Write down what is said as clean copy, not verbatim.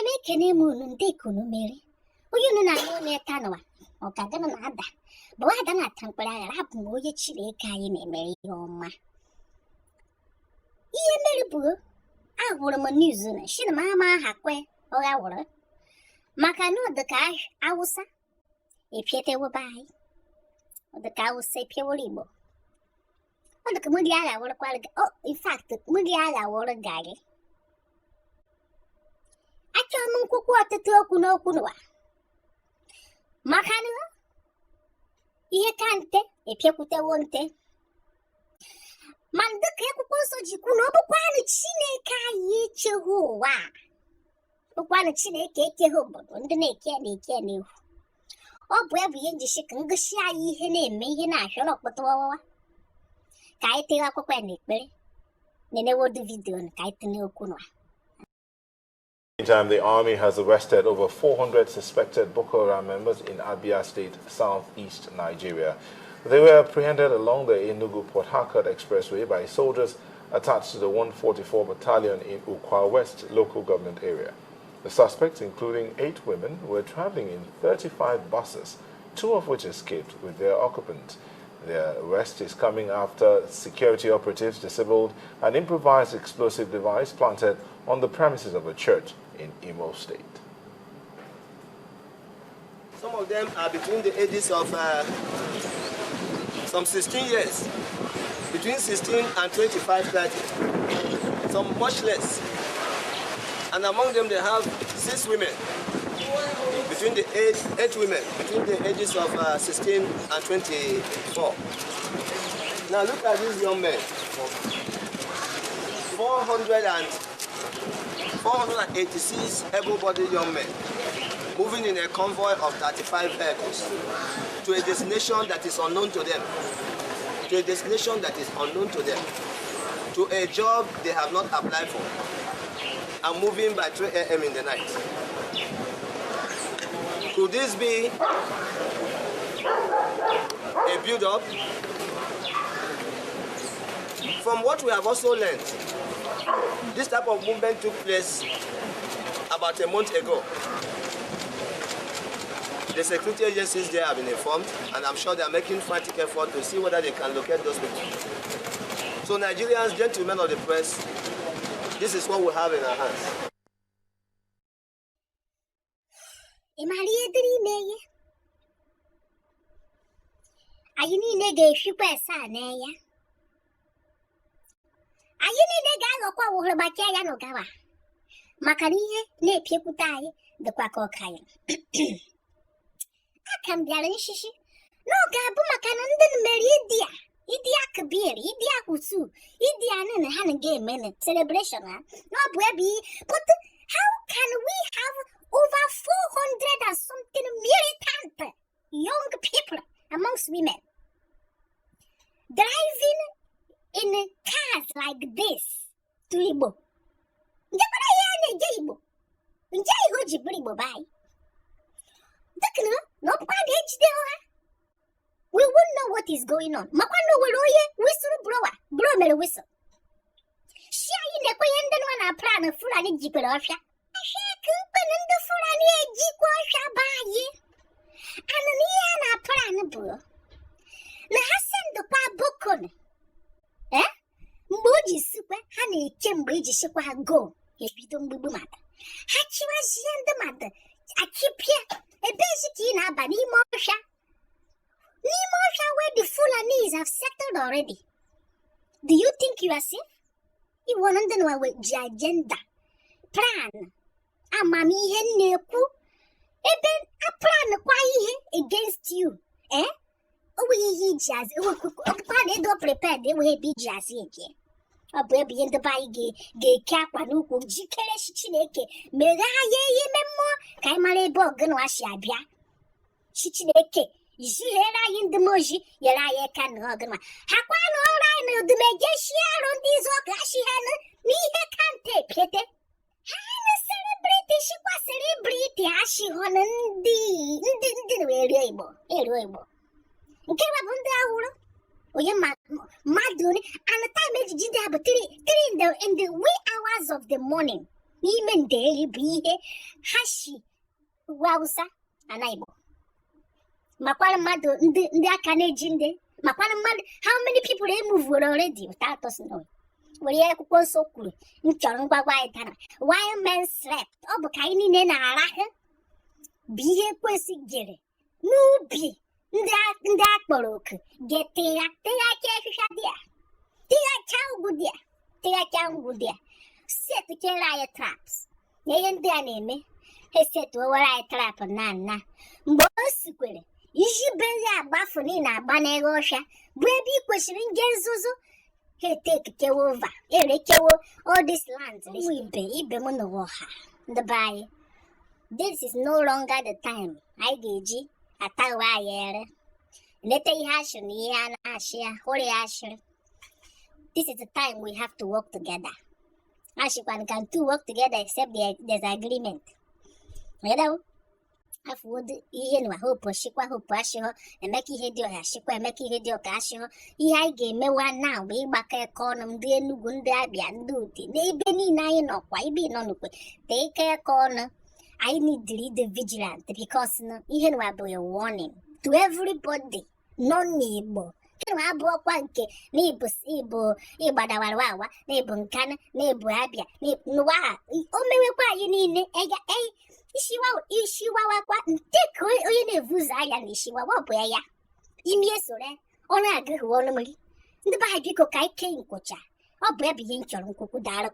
make any moon and take on Mary. Oh, you know, not only a canoa or Cadanada. But Adanatamkpuruaghara more yet chile kayin a Mary or ma. Mary Boo, I would a news in a shin mamma hackwe or our Macano the cash, Awụsa, a piete will buy. Or the cow say Piolibo. On the Mudiala or a quality. Oh, in fact, Mudiala or a gaggy. I can't cook water to Okuno Kunua. Macano? Ye can't, if you put a wonte. Man, the cake also Jikuno, but one chine kaye chehuwa. But one chine cake hobo, and the naked canny. Oh, where we in the chicken, the shy hen, me, and I shall up with our Kaite Aquaquanic, Berry. Then I will do video on Kaite Kunua. Meantime, the army has arrested over 400 suspected Boko Haram members in Abia State, southeast Nigeria. They were apprehended along the Enugu-Port Harcourt Expressway by soldiers attached to the 144 Battalion in Ukwa West local government area. The suspects, including 8 women, were traveling in 35 buses, 2 of which escaped with their occupants. Their arrest is coming after security operatives disabled an improvised explosive device planted on the premises of a church in Imo State. Some of them are between the ages of some 16 years, between 16 and 25, 30, some much less. And among them they have 6 women, between the 8 women, between the ages of 16 and 24. Now look at these young men, 486 able-bodied young men, moving in a convoy of 35 vehicles to a destination that is unknown to them, to a destination that is unknown to them, to a job they have not applied for, and moving by 3 a.m. in the night. Could this be a build-up? From what we have also learned, this type of movement took place about a month ago. The security agencies there have been informed, and I'm sure they are making frantic effort to see whether they can locate those people. So Nigerians, gentlemen of the press, this is what we have in our hands. No, Gabu Macananda Meridia. Idia Kabir, Idia Kusu, Idia and Hannah Game Minute celebration. No, baby, but how can we have over 400 and something militant young people amongst women driving in cars like this to Igbo? No, we wouldn't know what is going on. Makwano will whistle blow me whistle. She in the Koyandan one a plan of Fulani Jiperosha. I shall open in the Fulani Jikwasha by and Niana plan bro. Na Hassan the Pabukon. Eh? Moji super honey Cambridge Shikwa go. If you don't be mad. Hachiwas and the mother. I keep here a basic in a bani mosha. Nimosha where the Fulanis have settled already. Do you think you are safe? You want to know what agenda? Plan. Amami henneku. Eben a plan against you. Eh? We jazz. We do prepare. They will be jazzy again. A baby in the gay cap and who could jikelesh chineke. Meraye memo. Kaimale bogan was yabia. Chichineke. Yera in the moji, Yera can hogma. Haquan all I know the Megasia on these Okashi Hannah, me can't take Piete. Hannah celebrity, she was celebrity, Ashi Honan the Able. Give up on the hour. Oh, you madun, and the time did have 3 in the wee hours of the morning. n'ime nderi bụ ihe ha si ugwu Awụsa ana Igbo. Makwara mmadụ ndị aka na-eji ndị makwara mmadụ how many people remove already without us knowing. Were akwụkwọ nsọ kwuru nchọrọ ngwagwa anyị dara while men slept. Ọ bụ ka anyị niile na-arahụ bụ ihe kwesị jere n'ubi ndị akpọrọ oku teghacha ahịhịa dị ya, teghacha ugwu dị ya, teghacha ngwu dị ya, setukere anyị traps na ihe ndị a na-eme. Ha esetuowere anyị trap na mgbe o sikwere iji beri agbafu niile agba n'eghe ọhịa bụ ebe ị kwesịrị nje nzuzo. Ha etekewo ova erekewo all this land. Ibe m n'ụwa ọha ndị be anyị, this is no longer the time anyị ga-eji atawa anyị ere leta ihe ashịrị na ihe a na-ashị ya hụrụ ya ashịrị. This is the time we have to work together. Ashịkwan can two work together except there's agreement. Afụwodo ihe nwa hope shikwa hope ashịhọ emeka ihe dị ọha shikwa emeka ihe dị ọka ashịhọ. Ihe anyị ga-emewa na bụ ịgbakọ eke ọnụ ndị Enugu, ndị Abịa, ndị Udi, n'ebe niile anyị nọkwa ibe nọ n'ukwe tee ike eke ọnụ. I need to be vigilant because ihe nwa bụ a warning to everybody nọ n'Igbo. Ihe nwa abụọkwa nke n'Igbo ịgbadawara awa n'Igbo Nkana n'Igbo Abịa n'ụwa o mewekwa anyị niile ishiwawakwa nteka onye na-evuzo anya na ishiwawa bụ ya imi esore ọnụ agụghị ọnụ mmiri ndị be anyị biko ka ike nkwụcha. Ọ bụ ebe ihe nchọrọ nkwukwu dara